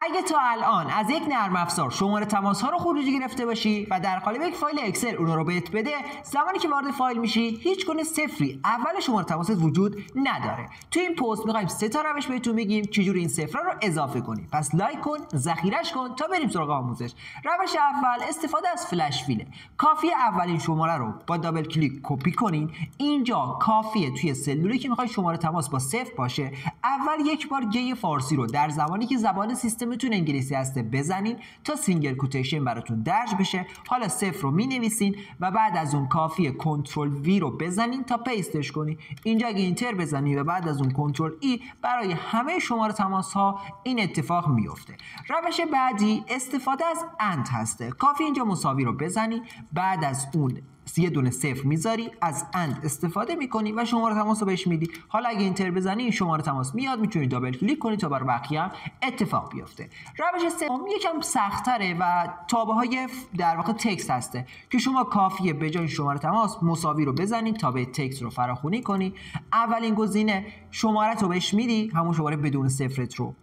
اگه تا الان از یک نرم افزار شماره تماس ها رو خروجی گرفته باشی و در قالب یک فایل اکسل اون رو بهت بده، زمانی که وارد فایل میشی هیچ گونه صفری اول شماره تماست وجود نداره. تو این پست می‌خوایم 3 تا روش بهتون بگیم چجوری این صفرا رو اضافه کنی. پس لایک کن، ذخیره‌اش کن تا بریم سراغ آموزش. روش اول استفاده از فلش فیله. کافیه اولین شماره رو با دابل کلیک کپی کنین. اینجا کافیه توی سلولی که می‌خواید شماره تماس با صفر باشه، اول یک بار گی فارسی رو در زمانی که زبان سیستمتون انگلیسی هسته بزنین تا سینگل کوتیشن براتون درج بشه. حالا صفر رو می‌نویسین و بعد از اون کافیه کنترل وی رو بزنین تا پیستش کنین. اینجا اگه اینتر بزنین و بعد از اون کنترل ای، برای همه شماره تماس ها این اتفاق میفته. روش بعدی استفاده از اند هسته. کافی اینجا مساوی رو بزنین، بعد از اون یه دونه صفر میذاری، از اند استفاده میکنی و شماره تماس رو بهش میدی. حالا اگه اینتر بزنی این شماره تماس میاد، میتونی دابل کلیک کنی تا برای بقیه هم اتفاق بیفته. روش سوم یکم سخت‌تره و تابه های در واقع تکست هسته که شما کافیه به جای شماره تماس مساوی رو بزنی تا به تکست رو فراخوانی کنی. اولین گزینه شماره رو بهش میدی، همون شماره بدون صفرت رو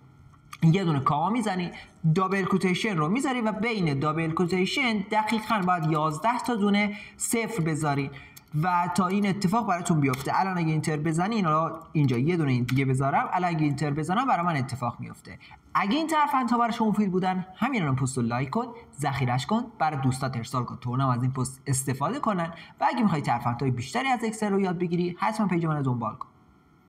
یه دونه کاما میزنی، دابل کوتیشن رو میذاری و بین دابل کوتیشن دقیقاً باید 11 تا دونه صفر بذاری و تا این اتفاق براتون بیفته. الان اگه اینتر بزنی، اینجا یه دونه دیگه بذارم، الان اگه اینتر بزنم برای من اتفاق میفته. اگه این ترفندها برای شما مفید بودن، همین الان پست رو لایک کن، ذخیره‌اش کن، برای دوستات ارسال کن تا اونم از این پست استفاده کنن. و اگه می‌خوای ترفندهای بیشتری از اکسل رو یاد بگیری، حتما پیج منو دنبال کن.